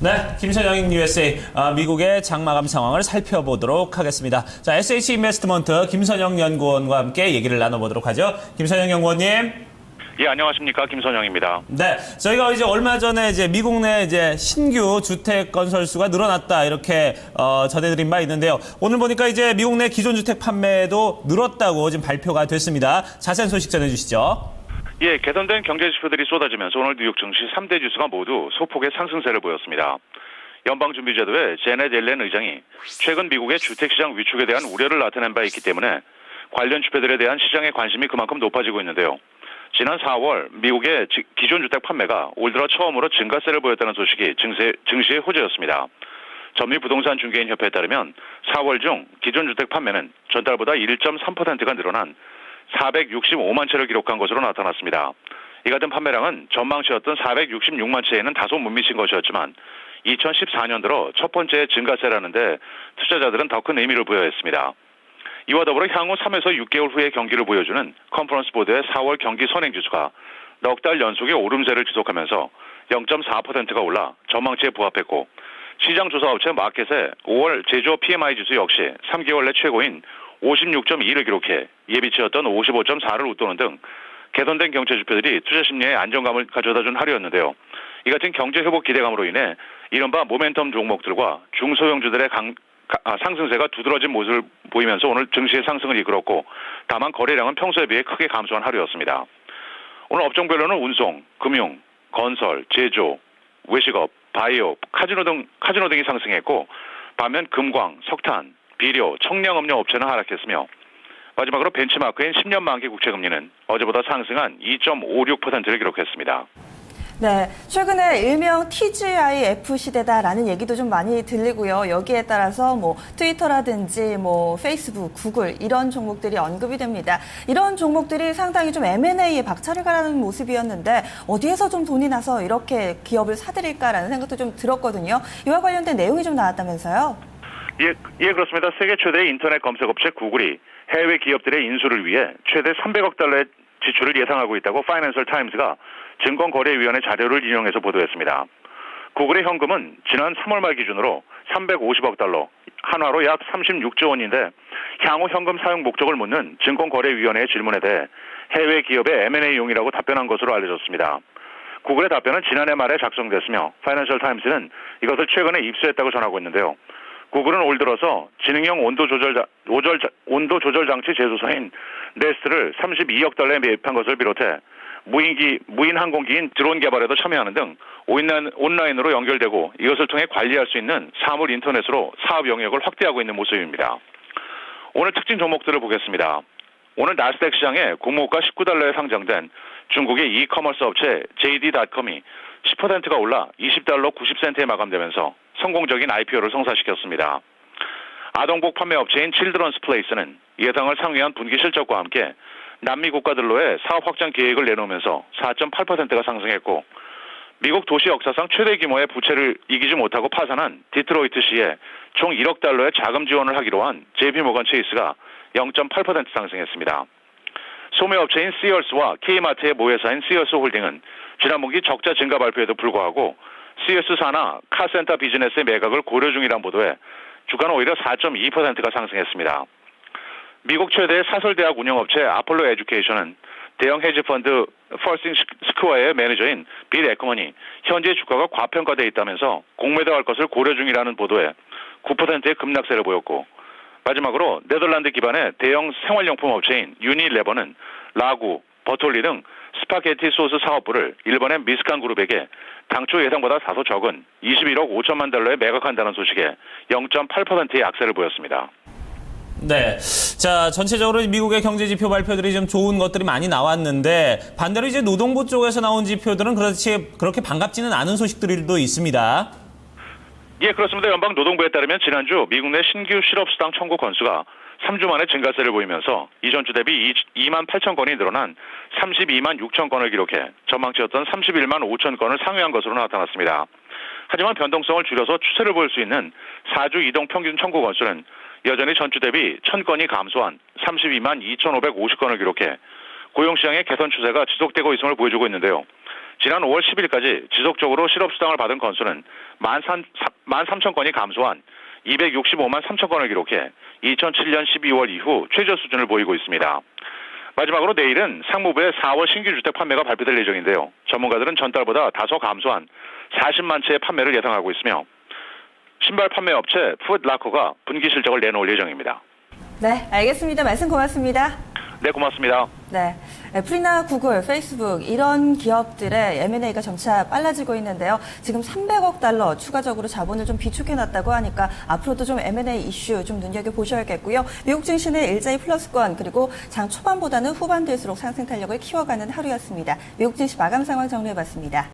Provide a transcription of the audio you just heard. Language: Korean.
네, 김선영 USA 미국의 장마감 상황을 살펴보도록 하겠습니다. 자, SH 인베스트먼트 김선영 연구원과 함께 얘기를 나눠보도록 하죠. 김선영 연구원님. 예, 안녕하십니까. 김선영입니다. 네, 저희가 이제 얼마 전에 이제 미국 내 이제 신규 주택 건설 수가 늘어났다 이렇게 전해드린 바 있는데요. 오늘 보니까 이제 미국 내 기존 주택 판매도 늘었다고 지금 발표가 됐습니다. 자세한 소식 전해주시죠. 예, 개선된 경제 지표들이 쏟아지면서 오늘 뉴욕 증시 3대 지수가 모두 소폭의 상승세를 보였습니다. 연방준비제도의 제넷 옐렌 의장이 최근 미국의 주택시장 위축에 대한 우려를 나타낸 바 있기 때문에 관련 지표들에 대한 시장의 관심이 그만큼 높아지고 있는데요. 지난 4월 미국의 기존 주택 판매가 올 들어 처음으로 증가세를 보였다는 소식이 증시의 호재였습니다. 전미부동산 중개인 협회에 따르면 4월 중 기존 주택 판매는 전달보다 1.3%가 늘어난 465만 채를 기록한 것으로 나타났습니다. 이 같은 판매량은 전망치였던 466만 채에는 다소 못 미친 것이었지만 2014년 들어 첫 번째 증가세라는데 투자자들은 더 큰 의미를 부여했습니다. 이와 더불어 향후 3에서 6개월 후의 경기를 보여주는 컨퍼런스 보드의 4월 경기 선행지수가 넉 달 연속의 오름세를 지속하면서 0.4%가 올라 전망치에 부합했고, 시장조사업체 마켓의 5월 제조업 PMI 지수 역시 3개월 내 최고인 56.2를 기록해 예비치였던 55.4를 웃도는 등 개선된 경제 지표들이 투자 심리에 안정감을 가져다준 하루였는데요. 이 같은 경제 회복 기대감으로 인해 이른바 모멘텀 종목들과 중소형주들의 상승세가 두드러진 모습을 보이면서 오늘 증시의 상승을 이끌었고, 다만 거래량은 평소에 비해 크게 감소한 하루였습니다. 오늘 업종별로는 운송, 금융, 건설, 제조, 외식업, 바이오, 카지노 등이 상승했고, 반면 금광, 석탄, 비료, 청량음료 업체는 하락했으며, 마지막으로 벤치마크인 10년 만기 국채금리는 어제보다 상승한 2.56%를 기록했습니다. 네, 최근에 일명 TGIF 시대다라는 얘기도 좀 많이 들리고요. 여기에 따라서 트위터라든지 페이스북, 구글 이런 종목들이 언급이 됩니다. 이런 종목들이 상당히 좀 M&A에 박차를 가라는 모습이었는데 어디에서 좀 돈이 나서 이렇게 기업을 사들일까라는 생각도 좀 들었거든요. 이와 관련된 내용이 좀 나왔다면서요? 예, 그렇습니다. 세계 최대의 인터넷 검색업체 구글이 해외 기업들의 인수를 위해 최대 300억 달러의 지출을 예상하고 있다고 파이낸셜 타임스가 증권거래위원회 자료를 인용해서 보도했습니다. 구글의 현금은 지난 3월 말 기준으로 350억 달러, 한화로 약 36조 원인데, 향후 현금 사용 목적을 묻는 증권거래위원회의 질문에 대해 해외 기업의 M&A용이라고 답변한 것으로 알려졌습니다. 구글의 답변은 지난해 말에 작성됐으며 파이낸셜 타임스는 이것을 최근에 입수했다고 전하고 있는데요. 구글은 올 들어서 지능형 온도 조절 장치 제조사인 네스트를 32억 달러에 매입한 것을 비롯해 무인 항공기인 드론 개발에도 참여하는 등 온라인으로 연결되고 이것을 통해 관리할 수 있는 사물 인터넷으로 사업 영역을 확대하고 있는 모습입니다. 오늘 특징 종목들을 보겠습니다. 오늘 나스닥 시장에 공모가 19달러에 상장된 중국의 이커머스 업체 JD.com이 10%가 올라 20달러 90센트에 마감되면서 성공적인 IPO를 성사시켰습니다. 아동복 판매 업체인 칠드런스 플레이스는 예상을 상회한 분기 실적과 함께 남미 국가들로의 사업 확장 계획을 내놓으면서 4.8%가 상승했고, 미국 도시 역사상 최대 규모의 부채를 이기지 못하고 파산한 디트로이트시에 총 1억 달러의 자금 지원을 하기로 한 JP모건 체이스가 0.8% 상승했습니다. 소매업체인 시얼스와 K마트의 모회사인 시얼스 홀딩은 지난 분기 적자 증가 발표에도 불구하고 시얼스 산하 카센터 비즈니스의 매각을 고려 중이라는 보도에 주가는 오히려 4.2%가 상승했습니다. 미국 최대의 사설대학 운영업체 아폴로 에듀케이션은 대형 헤지펀드 펄싱 스퀘어의 매니저인 빌 에크먼이 현재 주가가 과평가되어 있다면서 공매도할 것을 고려 중이라는 보도에 9%의 급락세를 보였고, 마지막으로 네덜란드 기반의 대형 생활용품 업체인 유니레버는 라구, 버톨리 등 스파게티 소스 사업부를 일본의 미스칸 그룹에게 당초 예상보다 다소 적은 21억 5천만 달러에 매각한다는 소식에 0.8%의 악세를 보였습니다. 네. 자, 전체적으로 미국의 경제 지표 발표들이 좀 좋은 것들이 많이 나왔는데, 반대로 이제 노동부 쪽에서 나온 지표들은 그렇게 반갑지는 않은 소식들도 있습니다. 예, 그렇습니다. 연방노동부에 따르면 지난주 미국 내 신규 실업수당 청구 건수가 3주 만에 증가세를 보이면서 이전 주 대비 2만 8천 건이 늘어난 32만 6천 건을 기록해 전망치였던 31만 5천 건을 상회한 것으로 나타났습니다. 하지만 변동성을 줄여서 추세를 볼 수 있는 4주 이동 평균 청구 건수는 여전히 전주 대비 1,000건이 감소한 32만 2,550건을 기록해 고용시장의 개선 추세가 지속되고 있음을 보여주고 있는데요. 지난 5월 10일까지 지속적으로 실업수당을 받은 건수는 13,000건이 감소한 265만 3천 건을 기록해 2007년 12월 이후 최저 수준을 보이고 있습니다. 마지막으로 내일은 상무부의 4월 신규 주택 판매가 발표될 예정인데요. 전문가들은 전달보다 다소 감소한 40만 채의 판매를 예상하고 있으며 신발 판매 업체 풋라커가 분기 실적을 내놓을 예정입니다. 네, 알겠습니다. 말씀 고맙습니다. 네, 고맙습니다. 네, 애플이나 구글, 페이스북 이런 기업들의 M&A가 점차 빨라지고 있는데요. 지금 300억 달러 추가적으로 자본을 좀 비축해놨다고 하니까 앞으로도 좀 M&A 이슈 좀 눈여겨보셔야겠고요. 미국 증시는 일자리 플러스권 그리고 장 초반보다는 후반 될수록 상승 탄력을 키워가는 하루였습니다. 미국 증시 마감 상황 정리해봤습니다.